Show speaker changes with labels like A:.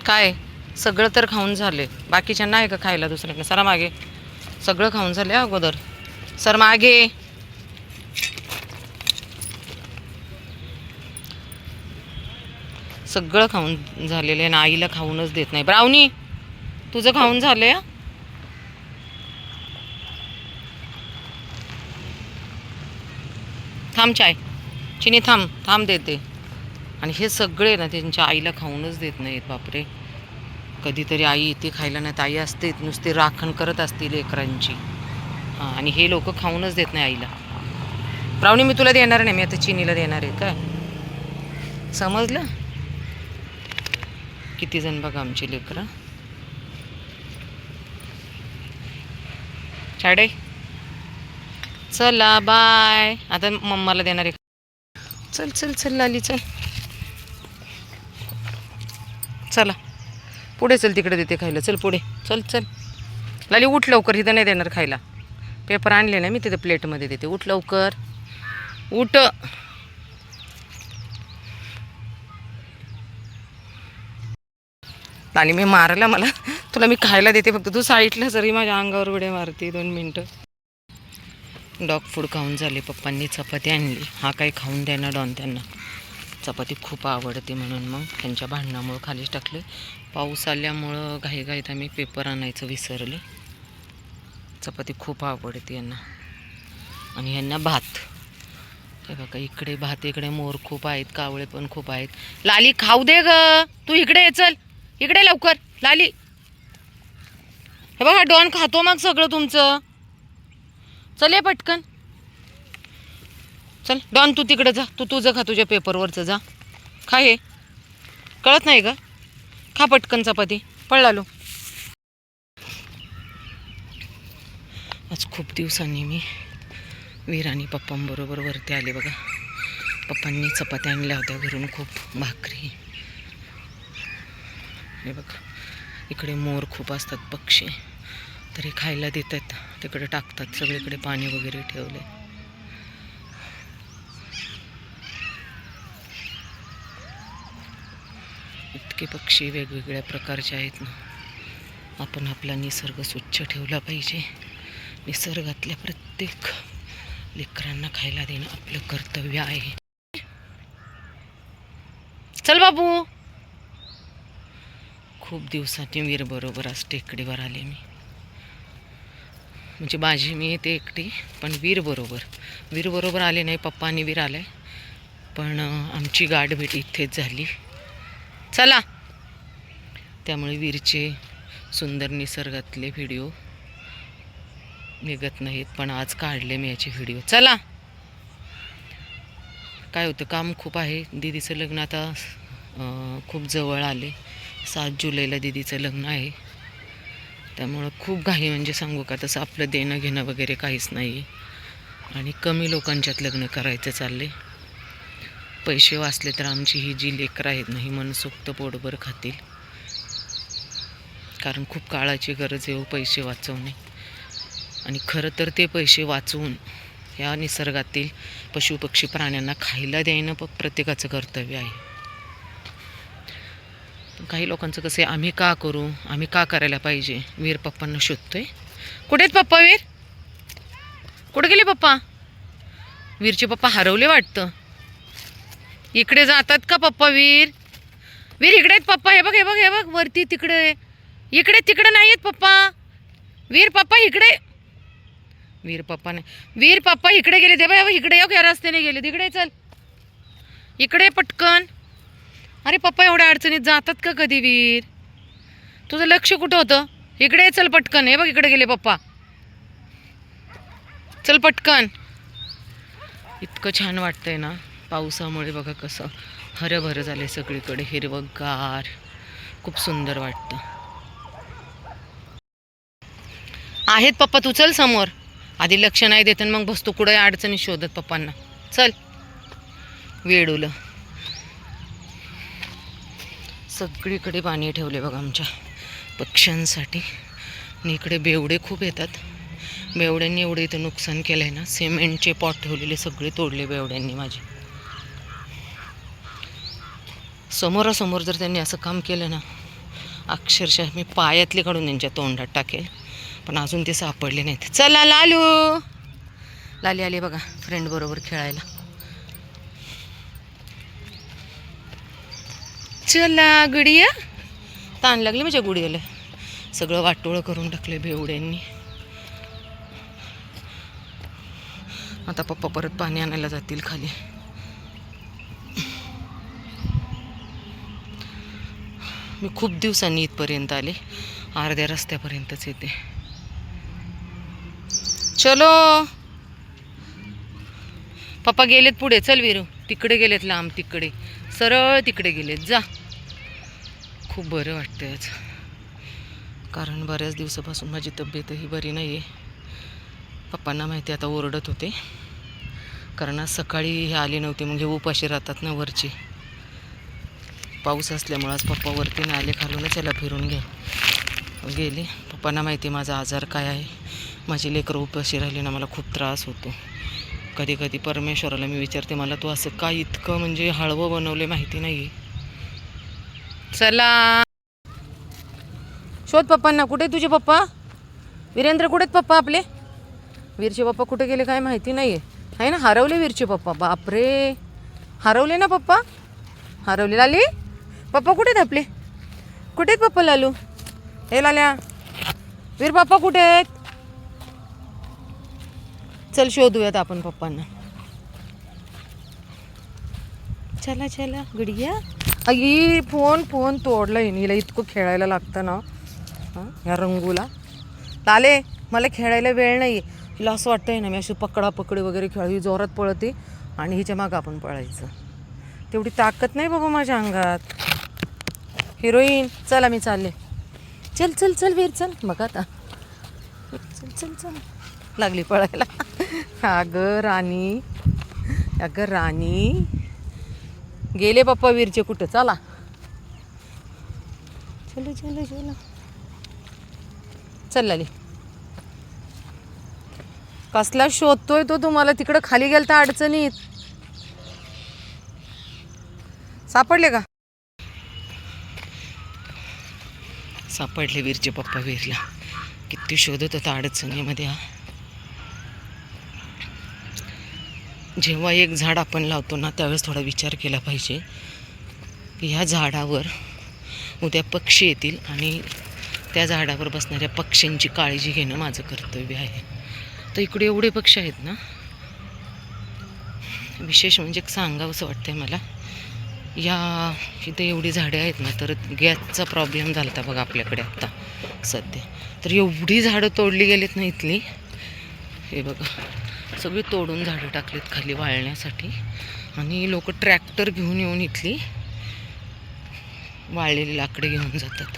A: काय सगळं तर खाऊन झाले, बाकीच्यांना आहे का खायला दुसऱ्यांना? सरा मागे, सगळं खाऊन झाले अगोदर. सर मागे. सगळं खाऊन झालेलं आहे ना, आईला खाऊनच देत नाही. ब्राउनी तुझं खाऊन झालंय? थांब चाय, चिनी थांब थांब देते. आणि हे सगळे ना त्यांच्या आईला खाऊनच देत नाहीत. बापरे, कधीतरी आई येते खायला, नाही आई असते नुसती राखण करत असतील लेकरांची. हां, आणि हे लोक खाऊनच देत नाही आईला. ब्राउनी मी तुला देणार नाही, मी आता चिनीला देणार आहे. काय समजलं? किती जण बघा आमची लेकरं. चाडे चला बाय, आता मम्माला देणार आहे. चल चल चल लाली चल, चला पुढे चल, तिकडे देते खायला. चल पुढे चल चल लाली, उठ लवकर, इथं नाही देणार खायला. पेपर आणले ना मी, तिथं प्लेटमध्ये देते. उठ लवकर, उठ. लाली मी मारला मला, तुला मी खायला देते, फक्त तू साईडला जरी माझ्या अंगावर उड्या मारते. 2 मिनटं. डॉग फूड खाऊन झाले. पप्पांनी चपाती आणली, हा काही खाऊन द्या ना डॉन त्यांना. चपाती खूप आवडते म्हणून मग त्यांच्या भांडणामुळं खालीच टाकले. पाऊस आल्यामुळं घाईघाईत आम्ही पेपर आणायचं विसरले. चपाती खूप आवडते यांना. आणि यांना भात, हे बघा इकडे भात, इकडे मोर खूप आहेत, कावळे पण खूप आहेत. लाली खाऊ दे ग, तू इकडे ये, चल इकडे लवकर लाली. हे बघा डॉन खातो मग सगळं तुमचं. चल ये पटकन, चल डॉन तू तिकडे जा, तू तुझं खा, तुझ्या पेपरवरचं जा खा. हे कळत नाही का? खा पटकन चपाती, पळ लालो. आज खूप दिवसांनी मी वीर आणि पप्पांबरोबर वरती आले बघा. पप्पांनी चपात्या आणल्या होत्या घरून, खूप भाकरी. हे बघा इकडे मोर खूप असतात, पक्षी, तरी खायला देतात, तिकडे टाकतात. सगळीकडे पाणी वगैरे ठेवले. इतके पक्षी वेगवेगळ्या प्रकारचे आहेत ना. आपण आपला निसर्ग स्वच्छ ठेवला पाहिजे. निसर्गातल्या प्रत्येक लेकरांना खायला देणं आपलं कर्तव्य आहे. चल बाबू. खूप दिवसांनी वीर बरोबर आज टेकडीवर आले मी. म्हणजे माझी मी येते एकटी, पण वीर बरोबर आले नाही. पप्पा आणि वीर आले, पण आमची गाठभेट इथेच झाली. चला, त्यामुळे वीरचे सुंदर निसर्गातले व्हिडिओ निघत नाहीत, पण आज काढले मी याचे व्हिडिओ. चला, काय होतं, काम खूप आहे. दीदीचं लग्न आता खूप जवळ आले. 7 जुलैला दीदीचं लग्न आहे, त्यामुळं खूप घाई, म्हणजे सांगू का, तसं आपलं देणं घेणं वगैरे काहीच नाही. आणि कमी लोकांच्यात लग्न करायचं चालले. पैसे वाचले तर आमची ही जी लेकरं आहेत ना, ही मनसोक्त पोटभर खातील. कारण खूप काळाची गरज आहे पैसे वाचवणे. आणि खरं तर ते पैसे वाचवून या निसर्गातील पशुपक्षी प्राण्यांना खायला देणं प्रत्येकाचं कर्तव्य आहे. काही लोकांचं कसं आहे, आम्ही का करू, आम्ही का करायला पाहिजे. वीर पप्पांना शोधतोय. कुठे आहेत पप्पा? वीर कुठे गेले पप्पा? वीरचे पप्पा हरवले वाटतं. इकडे जातात का पप्पा? वीर इकडे आहेत पप्पा. हे बघ हे बघ हे बघ वरती, तिकडे इकडे, तिकडे नाही आहेत पप्पा. वीर पप्पा इकडे. वीर पप्पा इकडे गेले. दे बाबा इकडे, या रस्त्याने गेले. तिकडे चल, इकडे पटकन. अरे पप्पा एवढ्या अडचणीत जातात का कधी? वीर तुझं लक्ष कुठं होतं? इकडे चल पटकन. हे बघ इकडे गेले पप्पा. चल पटकन. इतकं छान वाटतंय ना पावसामुळे. बघा कसं हरभरं झाले सगळीकडे, हिरवंगार, खूप सुंदर वाटतं. आहेत पप्पा, तू चल समोर. आधी लक्ष नाही देत मग बसतो कुठे अडचणी शोधत पप्पांना. चल वेडूलं. सगळीकडे पाणी ठेवले बघा आमच्या पक्ष्यांसाठी. आणि इकडे बेवडे खूप येतात. बेवड्यांनी एवढं इथं नुकसान केलं आहे ना. सिमेंटचे पॉट ठेवलेले सगळे तोडले बेवड्यांनी माझे. समोरासमोर जर त्यांनी असं काम केलं ना अक्षरशः मी पायातले काढून त्यांच्या तोंडात टाकेल, पण अजून ते सापडले नाहीत. चला लालू, लाली आली बघा फ्रेंड बरोबर खेळायला. चला गुडिया, ताण लागली माझ्या गुडियाला. सगळं वाटोळं करून टाकले बेवड्यांनी. आता पप्पा परत पाणी आणायला जातील खाली. मी खूप दिवसांनी इथपर्यंत आले, अर्ध्या रस्त्यापर्यंतच येते. चलो, पप्पा गेलेत पुढे. चल वीरू, तिकडे गेलेत लांब, तिकडे सरळ तिकडे गेलेत. जा. खूप बरं वाटतं आज, कारण बऱ्याच दिवसापासून माझी तब्येतही बरी नाही आहे. पप्पांना माहिती, आता ओरडत होते कारण आज सकाळी हे आले नव्हते. मग हे उपाशी राहतात ना वरची. पाऊस असल्यामुळं आज पप्पा वरती नाही आले, खालूनच याला फिरून गेले. पप्पांना माहिती माझा आजार काय आहे. माझी लेकरं उपाशी राहिली ना, मला खूप त्रास होतो. कधी कधी परमेश्वराला मी विचारते, मला तू असं काय इतकं म्हणजे हळवं बनवले माहिती नाही. चला शोध पप्पांना. कुठे तुझे पप्पा? वीरेंद्र कुठेत पप्पा आपले? वीरचे पप्पा कुठे गेले काय माहिती नाही आहे ना. हरवले वीरचे पप्पा. बापरे, हरवले ना पप्पा, हरवले. लाली पप्पा कुठे आहेत आपले? कुठे आहेत पप्पा? लालू, हे लाल्या, वीर पप्पा कुठे आहेत? चल शोधूयात आपण पप्पांना. चला चला गुडिया. आई फोन फोन तोडला हिला. इतकं खेळायला लागतं ना ह्या रंगूला. लाले, मला खेळायला वेळ नाही. हिला असं वाटतंय ना मी अशी पकडापकडी वगैरे खेळ. ही जोरात पळते आणि हिच्या मागं आपण पळायचं. तेवढी ताकद नाही बाबा माझ्या अंगात. हिरोईन, चला मी चालले. चल चल चल वीर, चल. मग आता चल चल चल. लागली पळायला. अगं राणी, अगं राणी. गेले पप्पा वीरचे कुठं? चला चलो चलो चलो. चल लाली. कसला शोधतोय तो तुम्हाला? तिकडं खाली गेलता अडचणीत. सापडले का? सापडले वीरचे पप्पा वीरला. किती शोधत होता अडचणीमध्ये हा. जेव्हा एक झाड आपण लावतो ना, त्यावेळेस थोडा विचार केला पाहिजे की ह्या झाडावर उद्या पक्षी येतील आणि त्या झाडावर बसणाऱ्या पक्ष्यांची काळजी घेणं माझं कर्तव्य आहे. तर इकडे एवढे पक्षी आहेत ना, विशेष म्हणजे सांगावंसं वाटतंय मला. या इथे एवढी झाडे आहेत ना, तर गॅसचा प्रॉब्लेम झाला होता बघा आपल्याकडे आता सध्या. तर एवढी झाडं तोडली गेलीत ना इथली. हे बघा, सगळी तोडून झाडं टाकलीत खाली वाळण्यासाठी. आणि लोक ट्रॅक्टर घेऊन येऊन इथली वाळलेली लाकडे घेऊन जातात.